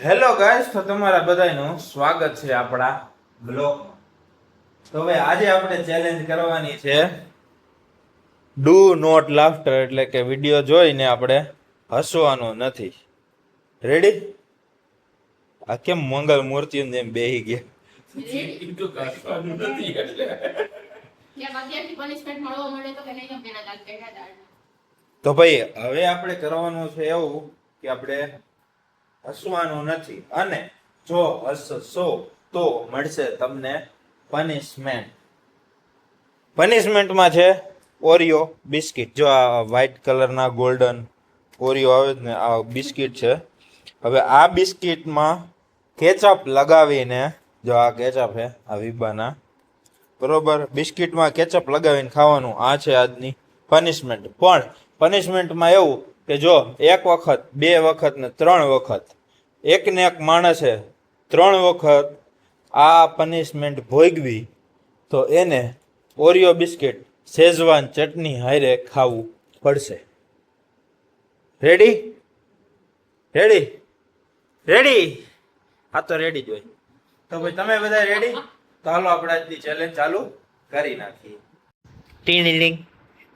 Hello guys, તો તમારા બધાનું સ્વાગત છે આપણા બ્લોગમાં. તો હવે આજે આપણે ચેલેન્જ કરવાની છે ડુ નોટ લાફ્ટર, એટલે કે વિડીયો જોઈને આપણે હસવાનું નથી. રેડી? આ કેમ મંગલ મૂર્તિઓ એમ બેહી ગયા? તો ભાઈ હવે આપણે કરવાનું છે એવું કે આપણે હસવાનું નથી, અને જો હસશો તો મળશે તમને પનિશમેન્ટ. પનિશમેન્ટમાં છે ઓરિયો બિસ્કિટ. જો આ વ્હાઈટ કલરના ગોલ્ડન ઓરિયો આવે છે ને, આ બિસ્કિટ છે. હવે આ બિસ્કિટમાં કેચઅપ લગાવીને, જો આ કેચઅપ છે આ વિબાના, બરોબર, બિસ્કિટમાં કેચઅપ લગાવીને ખાવાનું. આ છે આજની પનિશમેન્ટ. પણ પનિશમેન્ટમાં એવું કે જો એક વખત, બે વખત ને ત્રણ વખત એકને એક માણસે ત્રણ વખત આ પનિશમેન્ટ ભોગવી તો એને ઓરિયો બિસ્કિટ શેઝવાન ચટણી હારે ખાવું પડશે. રેડી? રેડી? રેડી? હા તો રેડી જ હોય. તો ભાઈ તમે બધા રેડી? તો હાલો આપણે આજની ચેલેન્જ ચાલુ કરી નાખીએ. ટીડીડિંગ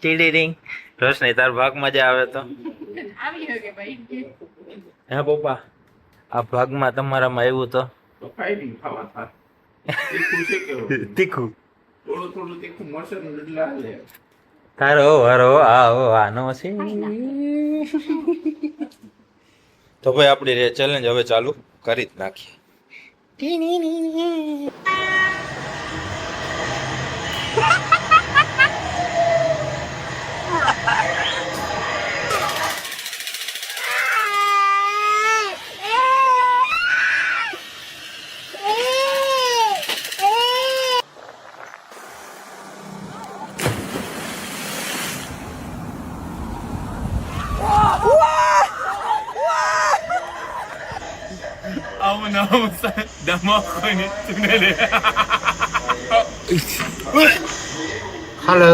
ટીડીડિંગ. રોશની, તાર ભાગ મજા આવે તો આવી શકે ભાઈ. હે પપ્પા, આ ભાગમાં તમારામાં આવ્યું તો તીખું થોડું તીખું મળશે ને એટલે હાલે. તારો વારો આનો છે. તો ભાઈ આપણી ચેલેન્જ હવે ચાલુ કરી જ નાખીએ. Hello.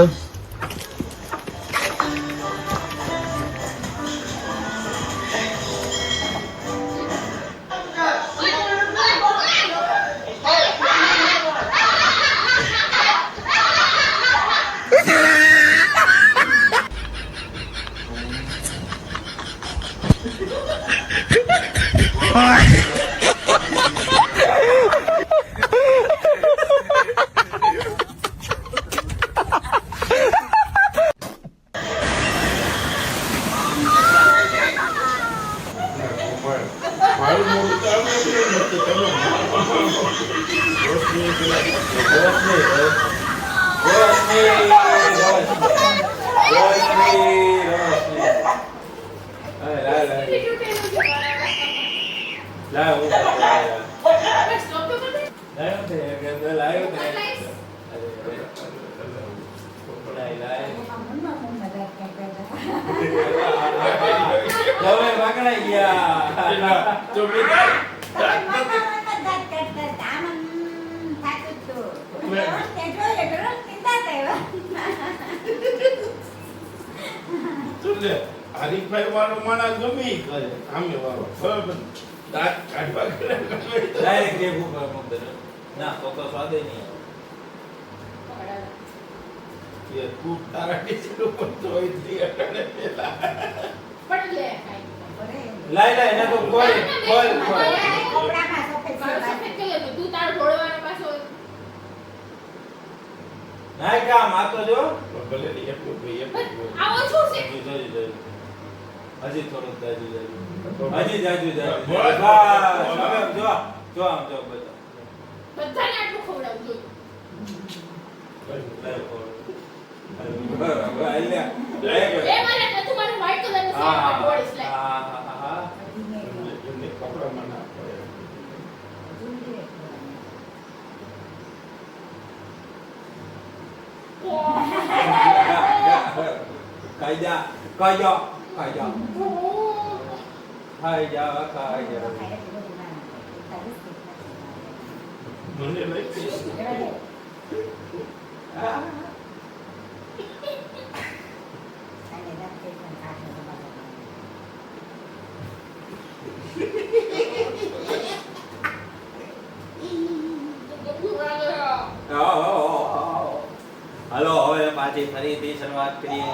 હરીફાઈ વાળો માણસ ગમે ઈ કરે, સામે વાળો બરાબર દાંત કાઢવા કરે ડાયરેક્ટ દેવું પર મુદ્દે ના તો સ્વાદે નહીં આવે. એ તું તારા ટીચર ઉપર જોઈ દી અટણે પેલા પણ લે લાય એને તો કોઈ કોપડામાં સફેદ કલર તું તાર ઢોળવાનો પાછો નાય કામ આ તો જો ભલે ની એટલું ભાઈ આવો શું છે હજી થોડું જાજુ હજી જાજુ બસ હવે જો આમ જો બધાને આટલું ખવડાવું જો એ મને તું મારું વ્હાઈટ કલર નું સેટ ઢોળીશ લે. એમને કપડામાં ના પડે. કાયદા કાયદા કાયદા કાયદા કાયદા. મને લઈ સવારથી ફરીથી શરૂઆત કરીએ.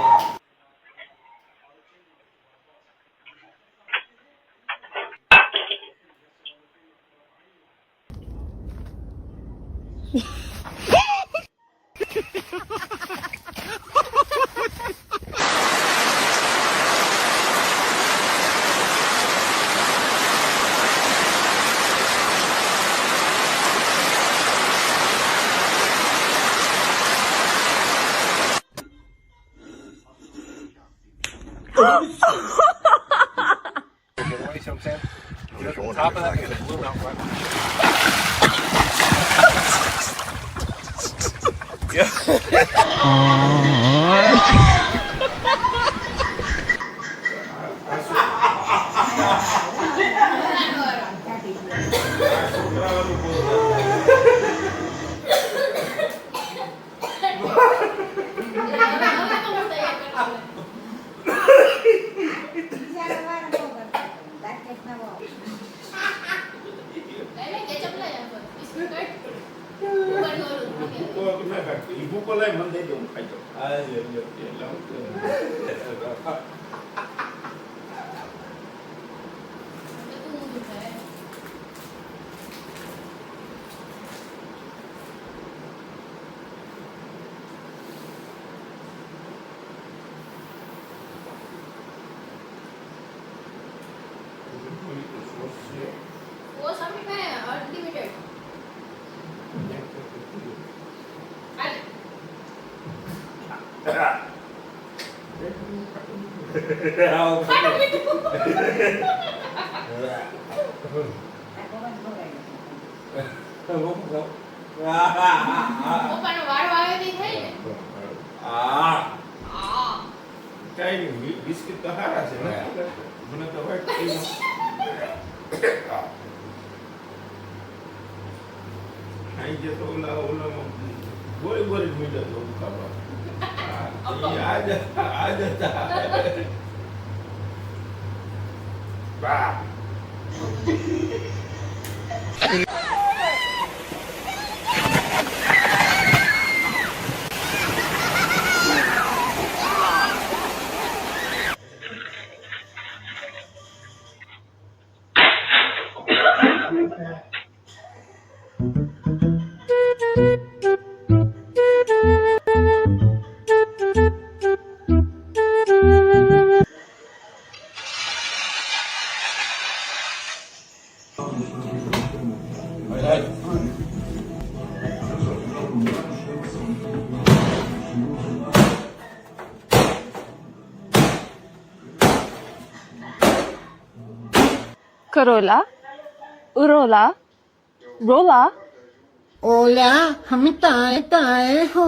ઈ ભૂકો લાય મને દઈ દો હું ખાઈ જાઉં. આ લ્યો, લ્યો. એટલે હું તો- वो सबमिट में अनलिमिटेड अरे ખાટું મીઠું પપ્પાનો વારો આવે તે થાય ને આ કાંઈ નહીં, બિસ્કિટ તો સારા છે ને? મને તો white cream. ખાઈ ગયા તો ઓલામાં ગોળી મીઠા તો ખાવા. ઈ આ જ હતા. બા. Corolla, Urola, Rola. Hola, hami tae tae ho.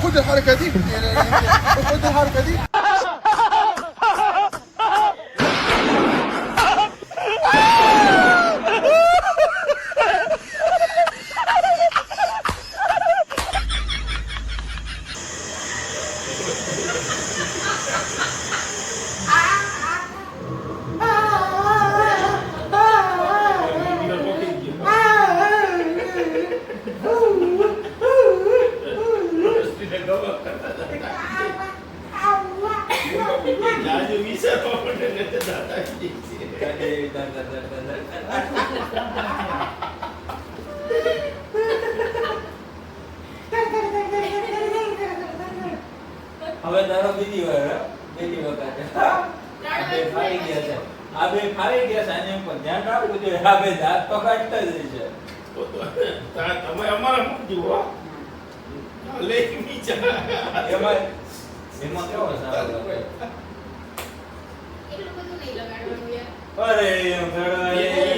خد الحركه دي خد الحركه دي જાજુ વિચારવા માટે નથી દાદાજી છે. બીજી વાર હો. બીજી વખત હા. આ બે ફાડી ગયા છે. આ બે ફાડી ગયા છે આને પણ ધ્યાન રાખવું જોઈએ. આ બે દાંત તો કાઢતા જ છે. તમે અમારા મૂકજો હો. લે નીચા. એમાં કેવો સારો લાગે. એટલું બધું નહીં લગાડવાનું યાર. અરે એમ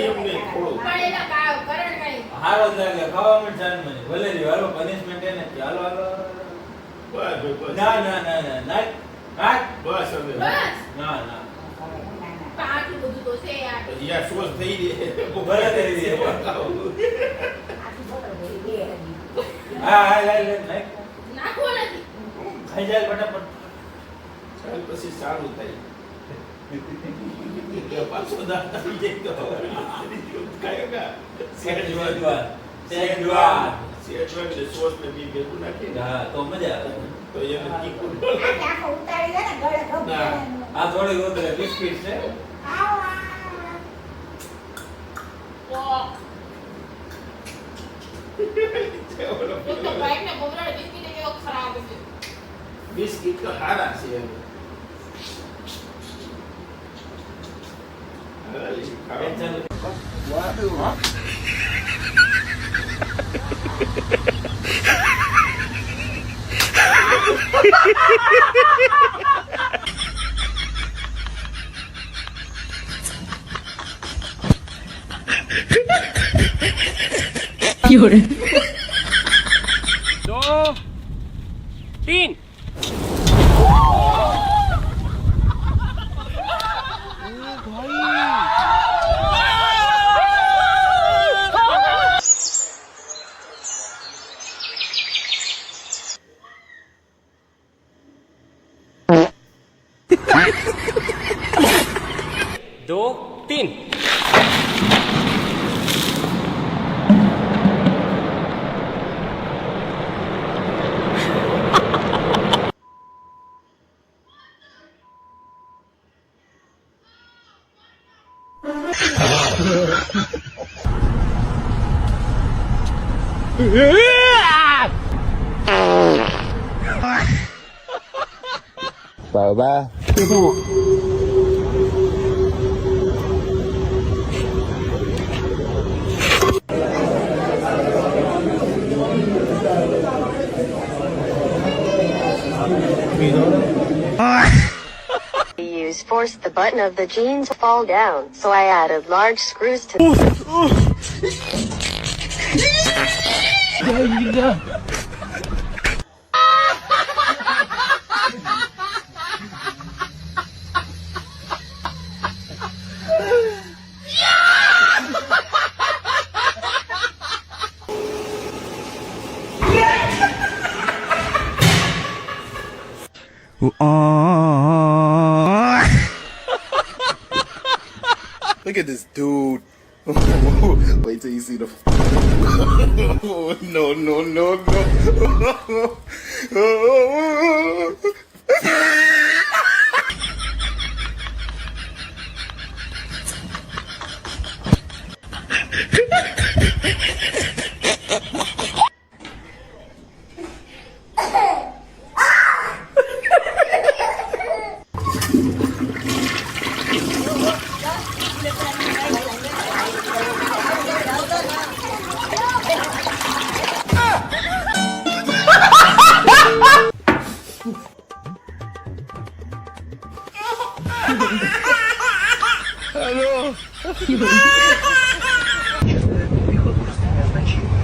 એમને થોડું. પણ એના કારણ કાંઈ. હારો જ લાગે ખાવા માં ચાલ મને ભલે રહ્યો હાલો પનિશમેન્ટ એને ચાલો હાલો બસ ના ના ના ના ના હા બસ હવે બસ. ના ના પણ આટલું બધું તો છે યાર. યા સોસ થઈ રહી ભલે થઈ રહી. હા હા લે લે નાખ. નાખવું નથી. ખાઈ જાય ફટાફટ ચાલ પછી સારું થાય પાછો દાંત આવી જાય તો કાયો કા સેજવાન સેજવાન સોસ ને બી ભેગું નાખી હા તો મજા આવે તો એને તીખું આખો ઉતારી દે ને ગળે ગપ ના. આ થોડી ઉતરે બિસ્કિટ છે બિસ્કિટ તો હારા છે એમ दो तीन Use forced the button of the jeans to fall down, so I added large screws to Look at this dude. Wait till you see the. No, no, no, no.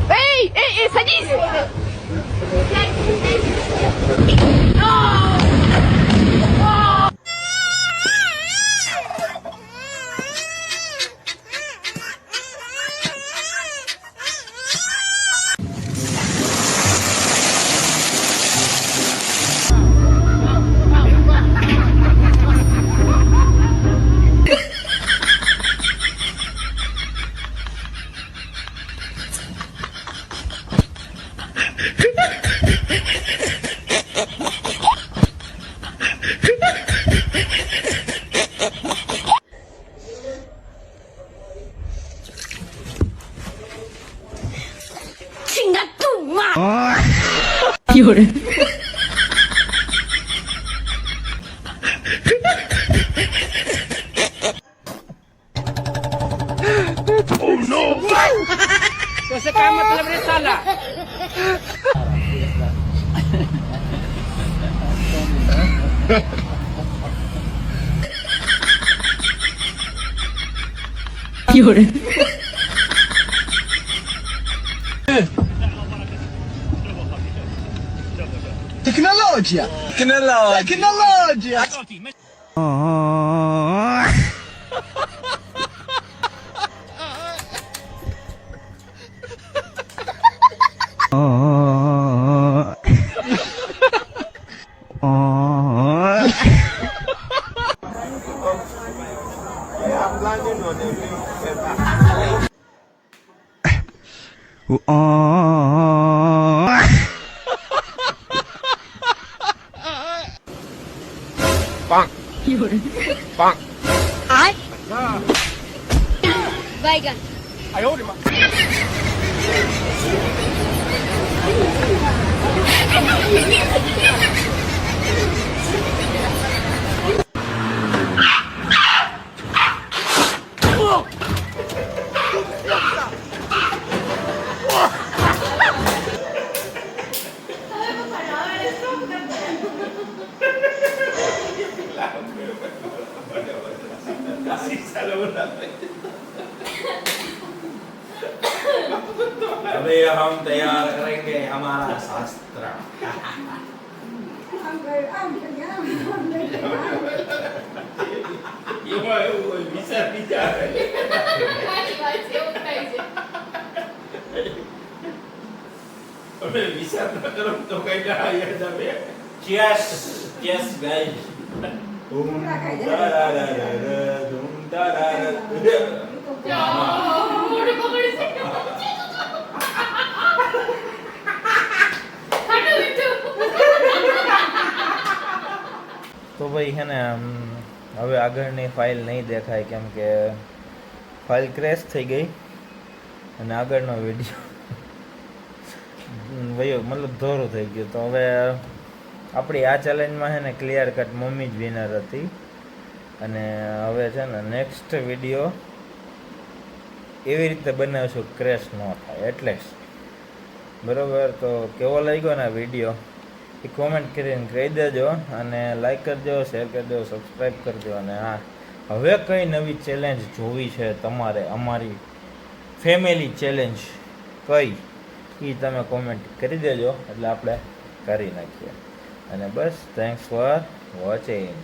¡Ey! ¡Ey! ¡Sallís! ¡Chinga tu madre! Tecnologia! Tecnologia! Baigan. अभी हम तैयार करेंगे हमारा शास्त्र એમાં એવું હોય, વિચાર વિચાર. સાચી વાત છે, એવું થાય છે. તમે વિચાર ન કરો તો કઈ ના યાદ આવે. Cheers, cheers guys. ધૂમ તારારા, ધૂમ તારારા. મોઢું પકડી છે. ખાટું મીઠું. તો ભાઈ છે ને હવે આગળની ફાઇલ નહીં દેખાય કેમ કે ફાઇલ ક્રેશ થઈ ગઈ અને આગળનો વિડીયો ભાઈઓ મતલબ ધોરું થઈ ગયું. તો હવે આપણી આ ચેલેન્જમાં છે ને ક્લિયર કટ મમ્મી જ વિનર હતી અને હવે છે ને નેક્સ્ટ વિડીયો એવી રીતે બનાવશું ક્રેશ ન થાય એટલે જ. બરાબર, તો કેવો લાગ્યો ને વિડીયો એ કોમેન્ટ કરીને કહી દેજો અને લાઈક કરજો, શેર કરજો, સબસ્ક્રાઈબ કરજો. અને હા, હવે કઈ નવી ચેલેન્જ જોવી છે તમારે, અમારી ફેમિલી ચેલેન્જ કઈ એ તમે કોમેન્ટ કરી દેજો એટલે આપણે કરી નાખીએ. અને બસ, થેન્ક્સ ફોર વોચિંગ.